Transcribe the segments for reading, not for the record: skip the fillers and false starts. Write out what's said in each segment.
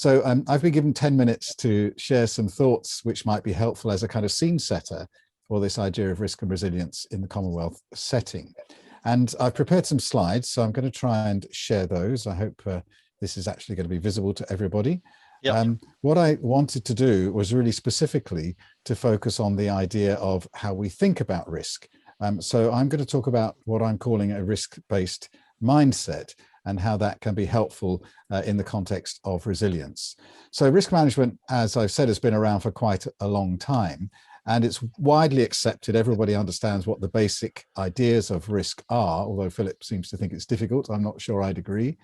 So I've been given 10 minutes to share some thoughts which might be helpful as a kind of scene setter for this idea of risk and resilience in the Commonwealth setting. And I've prepared some slides, so I'm going to try and share those. I hope this is actually going to be visible to everybody. Yep. What I wanted to do was really specifically to focus on the idea of how we think about risk. So I'm going to talk about what I'm calling a risk-based mindset and how that can be helpful in the context of resilience. So risk management, as I've said, has been around for quite a long time, and it's widely accepted. Everybody understands what the basic ideas of risk are, although Philip seems to think it's difficult. I'm not sure I'd agree.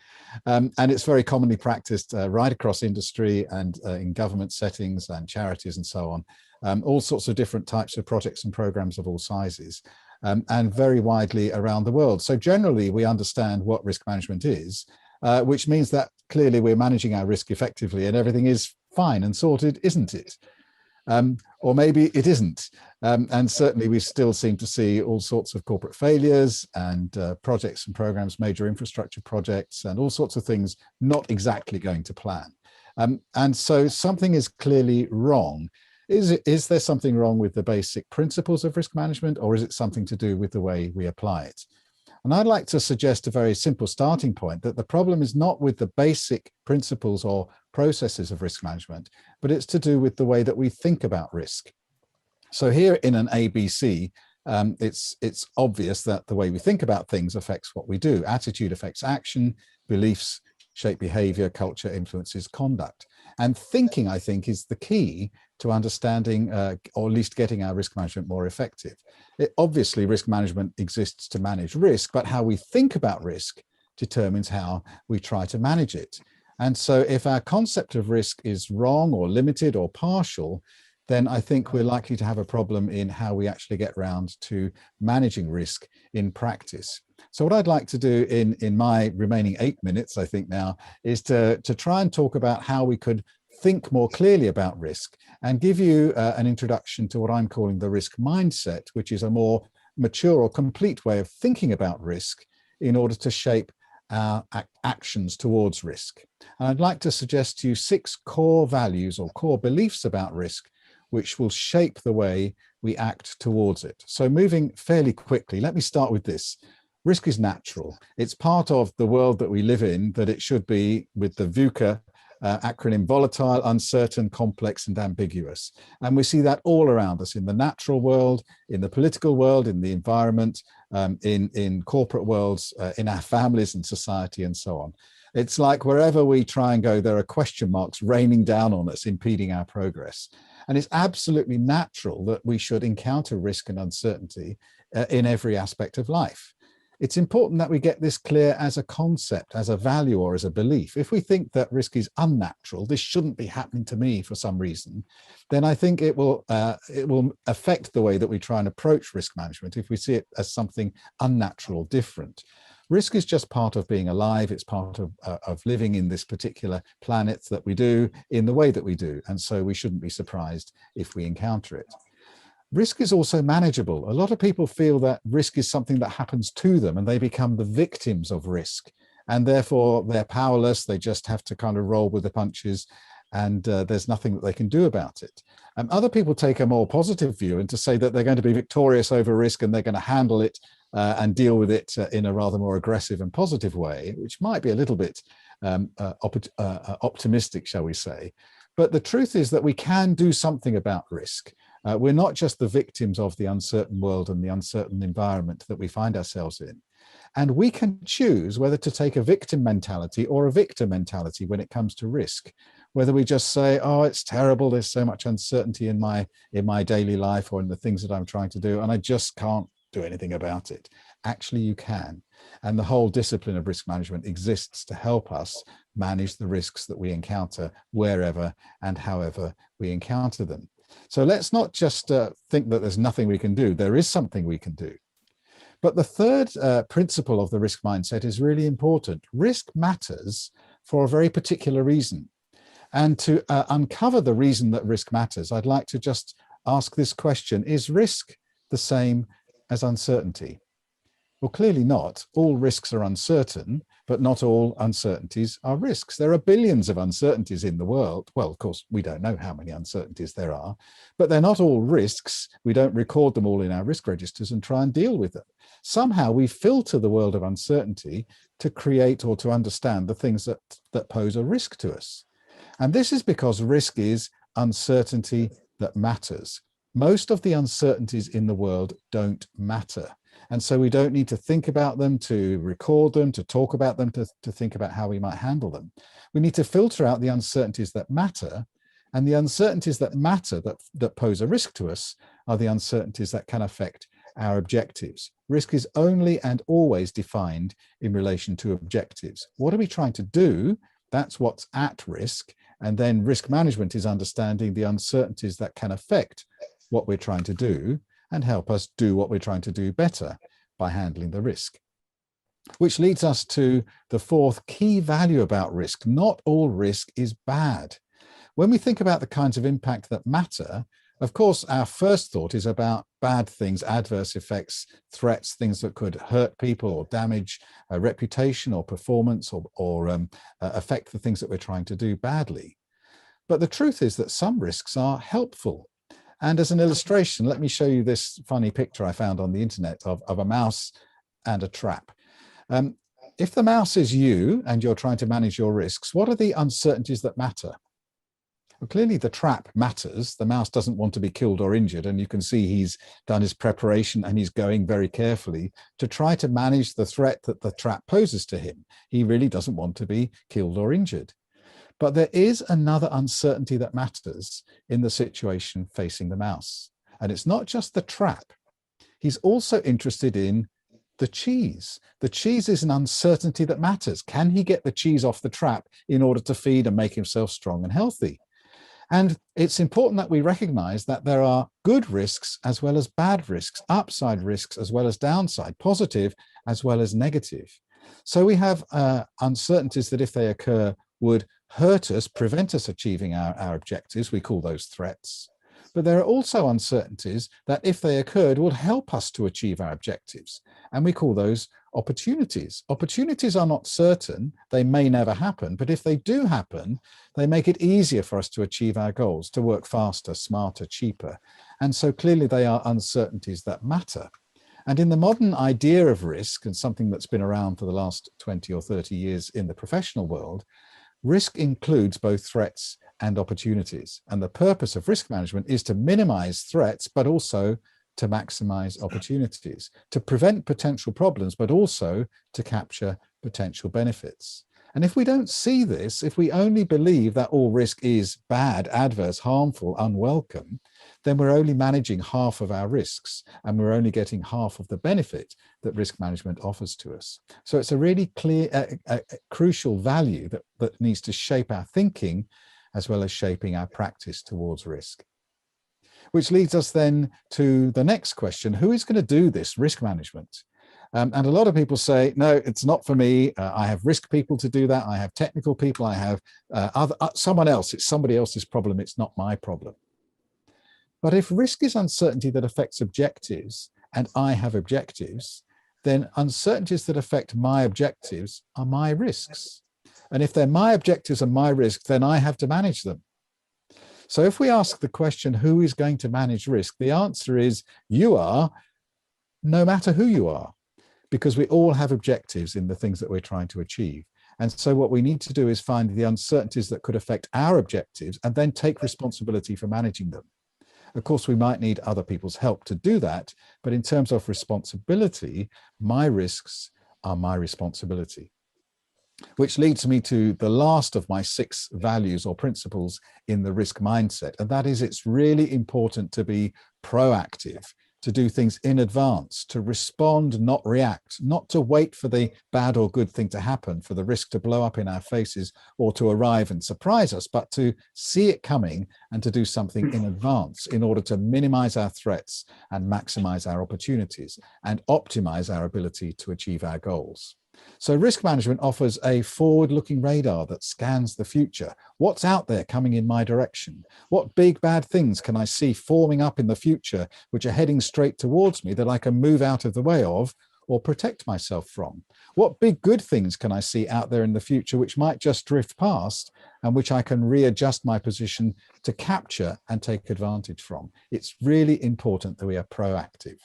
And it's very commonly practiced right across industry and in government settings and charities and so on. All sorts of different types of projects and programs of all sizes. And very widely around the world. So generally, we understand what risk management is, which means that clearly we're managing our risk effectively and everything is fine and sorted, isn't it? Or maybe it isn't. And certainly we still seem to see all sorts of corporate failures and projects and programs, major infrastructure projects, and all sorts of things not exactly going to plan. And so something is clearly wrong. Is there something wrong with the basic principles of risk management, or is it something to do with the way we apply it? And I'd like to suggest a very simple starting point, that the problem is not with the basic principles or processes of risk management, but it's to do with the way that we think about risk. So here in an ABC, it's obvious that the way we think about things affects what we do. Attitude affects action, beliefs shape behavior, culture influences conduct. And thinking, I think, is the key to understanding or at least getting our risk management more effective. Obviously, risk management exists to manage risk, but how we think about risk determines how we try to manage it. And so if our concept of risk is wrong or limited or partial, then I think we're likely to have a problem in how we actually get around to managing risk in practice. So what I'd like to do in my remaining 8 minutes, I think now, is to try and talk about how we could think more clearly about risk and give you an introduction to what I'm calling the risk mindset, which is a more mature or complete way of thinking about risk in order to shape our actions towards risk. And I'd like to suggest to you 6 core values or core beliefs about risk, which will shape the way we act towards it. So moving fairly quickly, let me start with this. Risk is natural. It's part of the world that we live in, that it should be, with the VUCA acronym, volatile, uncertain, complex, and ambiguous. And we see that all around us, in the natural world, in the political world, in the environment, in corporate worlds, in our families and society, and so on. It's like wherever we try and go, there are question marks raining down on us, impeding our progress. And it's absolutely natural that we should encounter risk and uncertainty in every aspect of life. It's important that we get this clear as a concept, as a value, or as a belief. If we think that risk is unnatural, this shouldn't be happening to me for some reason, then I think it will affect the way that we try and approach risk management if we see it as something unnatural, different. Risk is just part of being alive. It's part of living in this particular planet that we do in the way that we do. And so we shouldn't be surprised if we encounter it. Risk is also manageable. A lot of people feel that risk is something that happens to them and they become the victims of risk. And therefore they're powerless. They just have to kind of roll with the punches, and there's nothing that they can do about it. Other people take a more positive view and to say that they're going to be victorious over risk and they're going to handle it and deal with it in a rather more aggressive and positive way, which might be a little bit optimistic, shall we say. But the truth is that we can do something about risk. We're not just the victims of the uncertain world and the uncertain environment that we find ourselves in. And we can choose whether to take a victim mentality or a victor mentality when it comes to risk. Whether we just say, oh, it's terrible, there's so much uncertainty in my daily life or in the things that I'm trying to do, and I just can't do anything about it. Actually, you can. And the whole discipline of risk management exists to help us manage the risks that we encounter wherever and however we encounter them. So let's not just think that there's nothing we can do. There is something we can do. But the third principle of the risk mindset is really important. Risk matters for a very particular reason. And to uncover the reason that risk matters, I'd like to just ask this question: is risk the same as uncertainty? Well, clearly not. All risks are uncertain, but not all uncertainties are risks. There are billions of uncertainties in the world. Well, of course, we don't know how many uncertainties there are, but they're not all risks. We don't record them all in our risk registers and try and deal with them. Somehow we filter the world of uncertainty to create or to understand the things that pose a risk to us. And this is because risk is uncertainty that matters. Most of the uncertainties in the world don't matter. And so we don't need to think about them, to record them, to talk about them, to think about how we might handle them. We need to filter out the uncertainties that matter. And the uncertainties that matter, that pose a risk to us, are the uncertainties that can affect our objectives. Risk is only and always defined in relation to objectives. What are we trying to do? That's what's at risk. And then risk management is understanding the uncertainties that can affect what we're trying to do and help us do what we're trying to do better by handling the risk. Which leads us to the fourth key value about risk. Not all risk is bad. When we think about the kinds of impact that matter, of course, our first thought is about bad things, adverse effects, threats, things that could hurt people or damage a reputation or performance or affect the things that we're trying to do badly. But the truth is that some risks are helpful. And as an illustration, let me show you this funny picture I found on the internet of a mouse and a trap. If the mouse is you and you're trying to manage your risks, what are the uncertainties that matter? Well, clearly the trap matters. The mouse doesn't want to be killed or injured, and you can see he's done his preparation and he's going very carefully to try to manage the threat that the trap poses to him. He really doesn't want to be killed or injured. But there is another uncertainty that matters in the situation facing the mouse. And it's not just the trap. He's also interested in the cheese. The cheese is an uncertainty that matters. Can he get the cheese off the trap in order to feed and make himself strong and healthy? And it's important that we recognize that there are good risks as well as bad risks, upside risks as well as downside, positive as well as negative. So we have uncertainties that if they occur would hurt us, prevent us achieving our objectives. We call those threats. But there are also uncertainties that if they occurred would help us to achieve our objectives. And we call those opportunities. Opportunities are not certain. They may never happen. But if they do happen, they make it easier for us to achieve our goals, to work faster, smarter, cheaper. And so clearly they are uncertainties that matter. And in the modern idea of risk, and something that's been around for the last 20 or 30 years in the professional world, risk includes both threats and opportunities. And the purpose of risk management is to minimize threats, but also to maximize opportunities, to prevent potential problems, but also to capture potential benefits. And if we don't see this, if we only believe that all risk is bad, adverse, harmful, unwelcome, then we're only managing half of our risks and we're only getting half of the benefit that risk management offers to us. So it's a really clear, crucial value that needs to shape our thinking as well as shaping our practice towards risk. Which leads us then to the next question: who is going to do this risk management? And a lot of people say, no, it's not for me. I have risk people to do that. I have technical people. I have someone else. It's somebody else's problem. It's not my problem. But if risk is uncertainty that affects objectives, and I have objectives, then uncertainties that affect my objectives are my risks. And if they're my objectives and my risks, then I have to manage them. So if we ask the question, who is going to manage risk? The answer is you are, no matter who you are, because we all have objectives in the things that we're trying to achieve. And so what we need to do is find the uncertainties that could affect our objectives and then take responsibility for managing them. Of course, we might need other people's help to do that, but in terms of responsibility, my risks are my responsibility. Which leads me to the last of my 6 values or principles in the risk mindset. And that is, it's really important to be proactive, to do things in advance, to respond, not react, not to wait for the bad or good thing to happen, for the risk to blow up in our faces or to arrive and surprise us, but to see it coming and to do something in advance in order to minimize our threats and maximize our opportunities and optimize our ability to achieve our goals. So risk management offers a forward-looking radar that scans the future. What's out there coming in my direction? What big bad things can I see forming up in the future which are heading straight towards me that I can move out of the way of or protect myself from? What big good things can I see out there in the future which might just drift past and which I can readjust my position to capture and take advantage from? It's really important that we are proactive.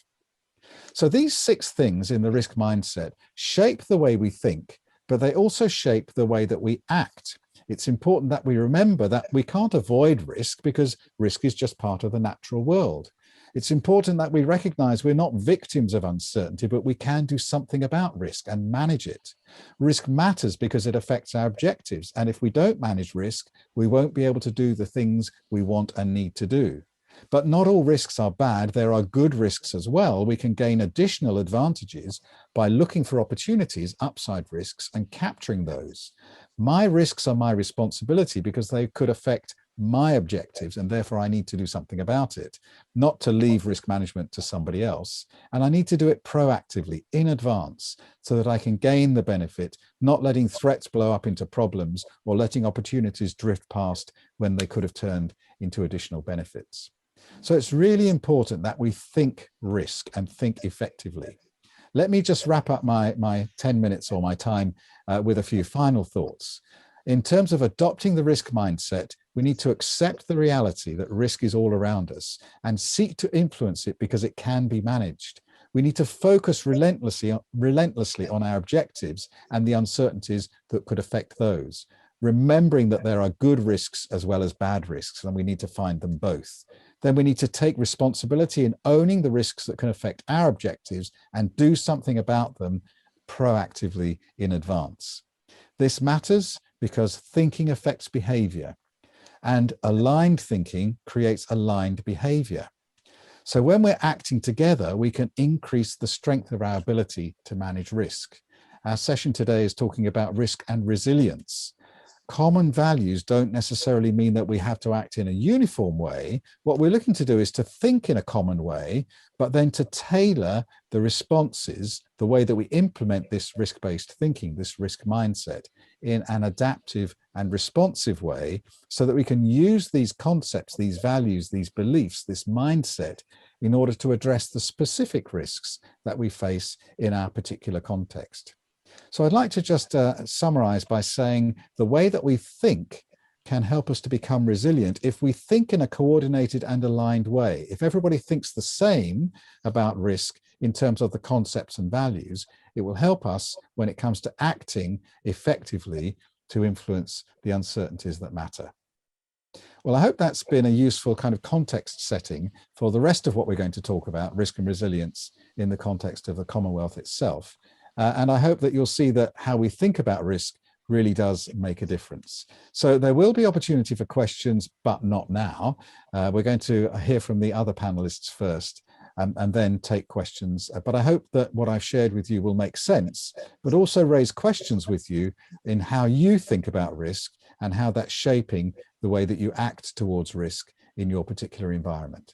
So these 6 things in the risk mindset shape the way we think, but they also shape the way that we act. It's important that we remember that we can't avoid risk because risk is just part of the natural world. It's important that we recognize we're not victims of uncertainty, but we can do something about risk and manage it. Risk matters because it affects our objectives. And if we don't manage risk, we won't be able to do the things we want and need to do. But not all risks are bad. There are good risks as well. We can gain additional advantages by looking for opportunities, upside risks, and capturing those. My risks are my responsibility because they could affect my objectives, and therefore I need to do something about it, not to leave risk management to somebody else. And I need to do it proactively in advance so that I can gain the benefit, not letting threats blow up into problems or letting opportunities drift past when they could have turned into additional benefits. So it's really important that we think risk and think effectively. Let me just wrap up my 10 minutes or my time with a few final thoughts. In terms of adopting the risk mindset, we need to accept the reality that risk is all around us and seek to influence it because it can be managed. We need to focus relentlessly on our objectives and the uncertainties that could affect those, remembering that there are good risks as well as bad risks, and we need to find them both. Then we need to take responsibility in owning the risks that can affect our objectives and do something about them proactively in advance. This matters because thinking affects behavior, and aligned thinking creates aligned behavior. So when we're acting together, we can increase the strength of our ability to manage risk. Our session today is talking about risk and resilience. Common values don't necessarily mean that we have to act in a uniform way. What we're looking to do is to think in a common way, but then to tailor the responses, the way that we implement this risk-based thinking, this risk mindset, in an adaptive and responsive way so that we can use these concepts, these values, these beliefs, this mindset in order to address the specific risks that we face in our particular context. So I'd like to just summarize by saying the way that we think can help us to become resilient if we think in a coordinated and aligned way. If everybody thinks the same about risk in terms of the concepts and values, it will help us when it comes to acting effectively to influence the uncertainties that matter. Well, I hope that's been a useful kind of context setting for the rest of what we're going to talk about, risk and resilience, in the context of the Commonwealth itself. And I hope that you'll see that how we think about risk really does make a difference. So there will be opportunity for questions, but not now. We're going to hear from the other panelists first and then take questions. But I hope that what I've shared with you will make sense, but also raise questions with you in how you think about risk and how that's shaping the way that you act towards risk in your particular environment.